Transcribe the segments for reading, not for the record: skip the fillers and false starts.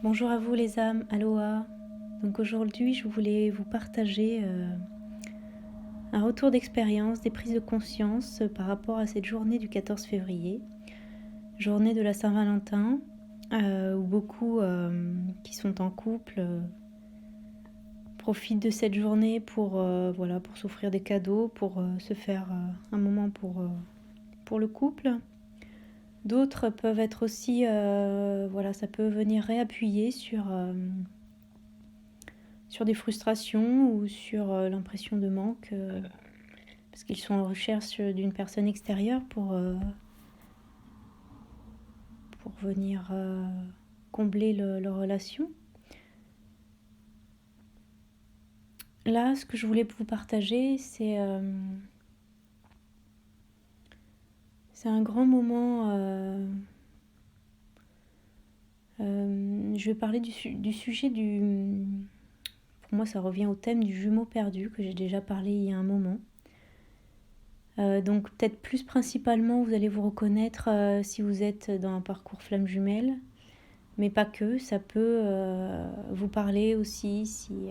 Bonjour à vous les âmes, aloha. Donc aujourd'hui, je voulais vous partager un retour d'expérience, des prises de conscience par rapport à cette journée du 14 février, journée de la Saint-Valentin, où beaucoup qui sont en couple profitent de cette journée pour s'offrir des cadeaux, pour se faire un moment pour le couple. D'autres peuvent être aussi, ça peut venir réappuyer sur des frustrations ou sur l'impression de manque, parce qu'ils sont en recherche d'une personne extérieure pour venir combler leur relation. Là, ce que je voulais vous partager, c'est un grand moment. Je vais parler du sujet du... Pour moi, ça revient au thème du jumeau perdu que j'ai déjà parlé il y a un moment. Donc peut-être plus principalement, vous allez vous reconnaître si vous êtes dans un parcours flamme jumelle, mais pas que, ça peut vous parler aussi si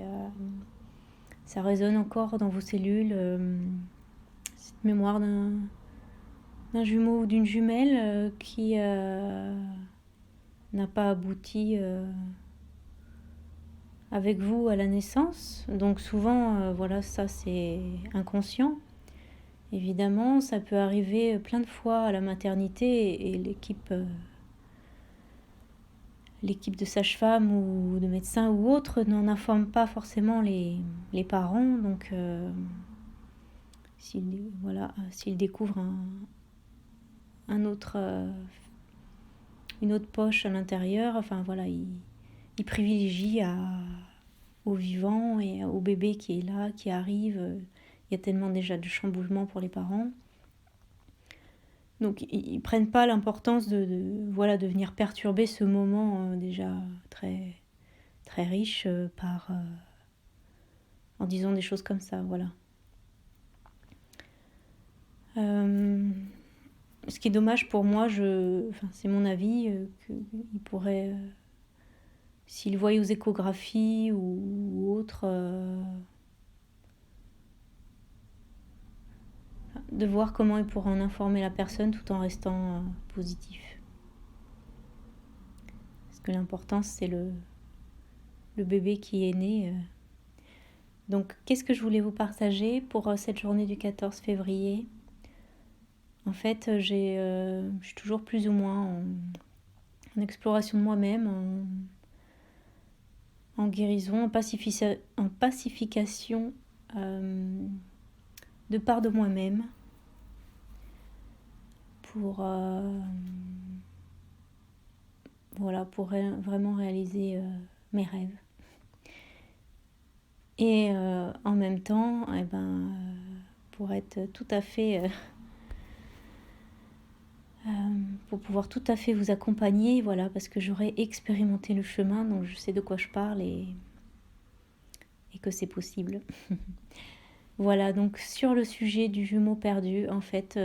ça résonne encore dans vos cellules, cette mémoire d'un jumeau ou d'une jumelle qui n'a pas abouti avec vous à la naissance. Donc souvent, ça c'est inconscient. Évidemment, ça peut arriver plein de fois à la maternité et l'équipe de sage-femme ou de médecins ou autres n'en informe pas forcément les parents. Donc, s'ils découvrent une autre poche à l'intérieur, ils privilégient au vivant et au bébé qui est là, qui arrive. Il y a tellement déjà de chamboulements pour les parents. Donc ils ne prennent pas l'importance de venir perturber ce moment déjà très, très riche en disant des choses comme ça. Voilà. Ce qui est dommage pour moi, c'est mon avis, qu'il pourrait, s'il voyait aux échographies ou autres, de voir comment il pourra en informer la personne tout en restant positif. Parce que l'important, c'est le bébé qui est né. Donc, qu'est-ce que je voulais vous partager pour cette journée du 14 février ? En fait, je suis toujours plus ou moins en exploration de moi-même, en guérison, en pacification de part de moi-même pour vraiment réaliser mes rêves. Et en même temps, pour être tout à fait... pour pouvoir tout à fait vous accompagner, parce que j'aurais expérimenté le chemin, donc je sais de quoi je parle et que c'est possible. Voilà, donc sur le sujet du jumeau perdu, en fait,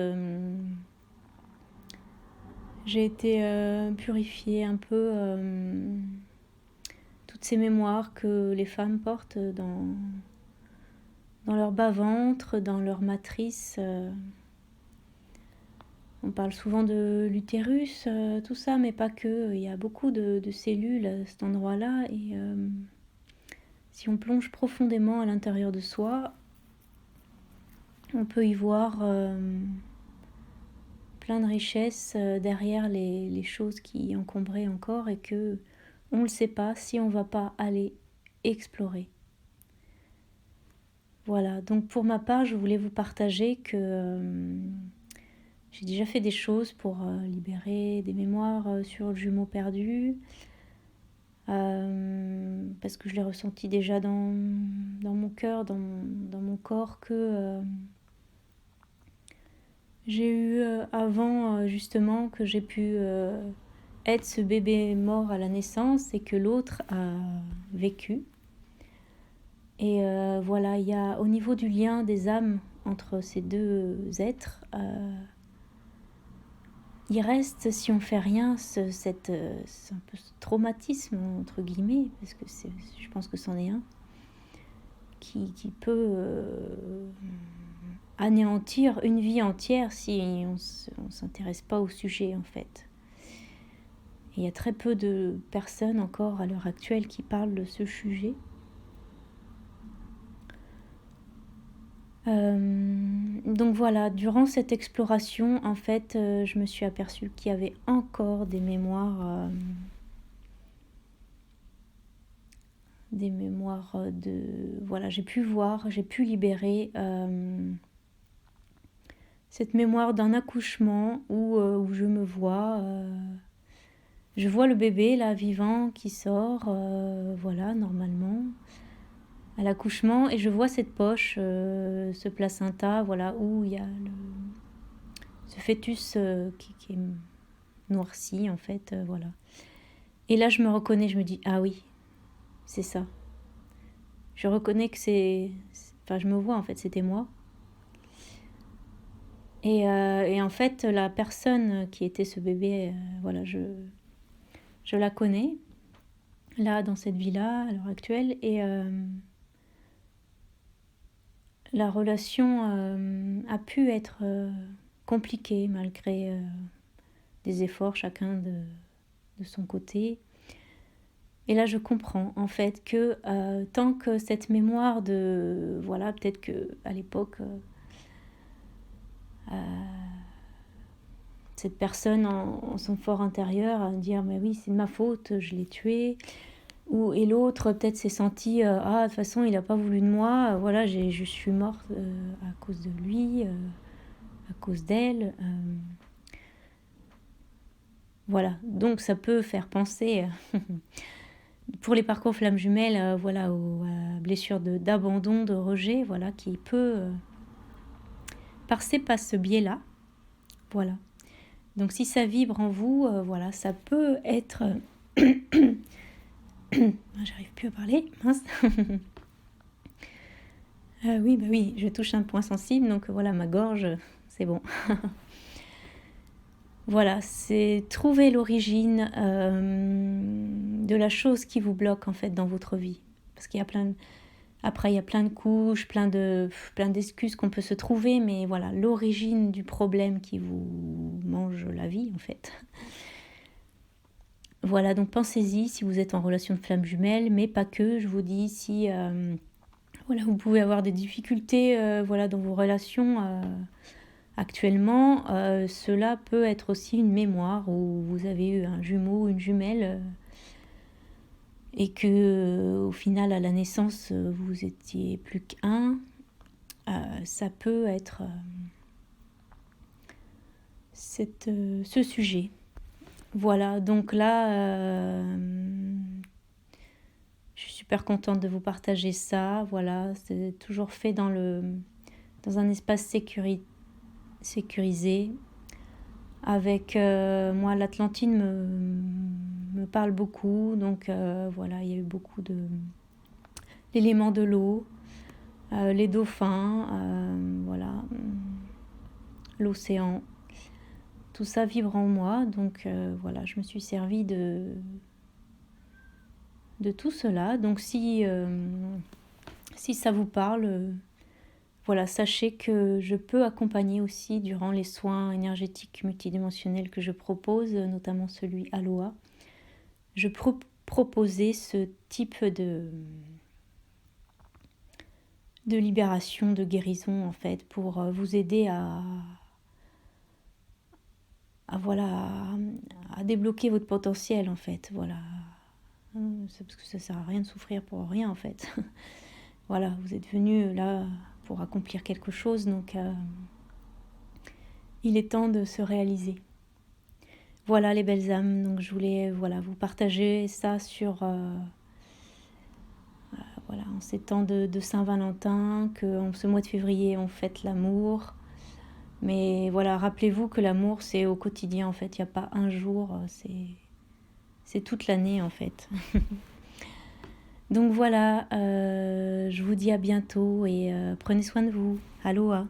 j'ai été purifier un peu toutes ces mémoires que les femmes portent dans leur bas-ventre, dans leur matrice. On parle souvent de l'utérus, tout ça, mais pas que. Il y a beaucoup de cellules à cet endroit-là. Et si on plonge profondément à l'intérieur de soi, on peut y voir plein de richesses derrière les choses qui encombraient encore et que on ne le sait pas si on ne va pas aller explorer. Voilà, donc pour ma part, je voulais vous partager que j'ai déjà fait des choses pour libérer des mémoires sur le jumeau perdu, parce que je l'ai ressenti déjà dans mon cœur, dans mon corps, que j'ai eu avant justement, que j'ai pu être ce bébé mort à la naissance et que l'autre a vécu. Et il y a au niveau du lien des âmes entre ces deux êtres, il reste, si on fait rien, c'est un peu ce traumatisme, entre guillemets, parce que je pense que c'en est un, qui peut anéantir une vie entière si on s'intéresse pas au sujet, en fait. Et il y a très peu de personnes encore à l'heure actuelle qui parlent de ce sujet. Donc voilà, durant cette exploration, en fait, je me suis aperçue qu'il y avait encore des mémoires de... Voilà, j'ai pu libérer cette mémoire d'un accouchement où je me vois... je vois le bébé, là, vivant, qui sort, voilà, normalement, à l'accouchement, et je vois cette poche, ce placenta, voilà, où il y a ce fœtus qui est noirci, en fait, voilà. Et là, je me reconnais, je me dis, ah oui, c'est ça. Je reconnais que enfin, je me vois, en fait, c'était moi. Et en fait, la personne qui était ce bébé, voilà, je la connais, là, dans cette vie-là, à l'heure actuelle, et la relation a pu être compliquée, malgré des efforts, chacun de son côté. Et là, je comprends, en fait, que tant que cette mémoire de... Voilà, peut-être qu'à l'époque, cette personne en son fort intérieur à dire « Mais oui, c'est de ma faute, je l'ai tué ». Et l'autre, peut-être, s'est senti « Ah, de toute façon, il n'a pas voulu de moi, voilà, je suis morte à cause de lui, à cause d'elle. » Voilà, donc ça peut faire penser... Pour les parcours flammes jumelles, voilà, aux blessures d'abandon, de rejet, voilà, qui peut passer par ce biais-là. Voilà. Donc si ça vibre en vous, voilà, ça peut être... J'arrive plus à parler, mince. Oui, bah oui, je touche un point sensible, donc voilà, ma gorge, c'est bon. Voilà, c'est trouver l'origine de la chose qui vous bloque en fait dans votre vie. Parce qu'il y a Après, il y a plein de couches, plein d'excuses qu'on peut se trouver, mais voilà, l'origine du problème qui vous mange la vie, en fait. Voilà, donc pensez-y si vous êtes en relation de flamme jumelle, mais pas que, je vous dis, si voilà, vous pouvez avoir des difficultés voilà, dans vos relations actuellement, cela peut être aussi une mémoire où vous avez eu un jumeau, une jumelle... et que au final à la naissance vous étiez plus qu'un, ça peut être ce sujet. Voilà, donc là je suis super contente de vous partager ça. Voilà, c'est toujours fait dans un espace sécurisé. Avec moi, l'Atlantide me parle beaucoup, donc voilà, il y a eu beaucoup l'élément de l'eau, les dauphins, voilà, l'océan, tout ça vibre en moi, donc voilà, je me suis servie de tout cela. Donc si ça vous parle, voilà, sachez que je peux accompagner aussi durant les soins énergétiques multidimensionnels que je propose, notamment celui Aloha. Je proposais ce type de libération, de guérison en fait, pour vous aider à débloquer votre potentiel en fait. Voilà, c'est parce que ça sert à rien de souffrir pour rien en fait. Voilà, vous êtes venu là pour accomplir quelque chose, donc il est temps de se réaliser. Voilà les belles âmes, donc je voulais vous partager ça sur voilà, en ces temps de Saint-Valentin, qu'en ce mois de février on fête l'amour. Mais voilà, rappelez-vous que l'amour c'est au quotidien en fait, il n'y a pas un jour, c'est toute l'année en fait. Donc voilà, je vous dis à bientôt et prenez soin de vous. Aloha.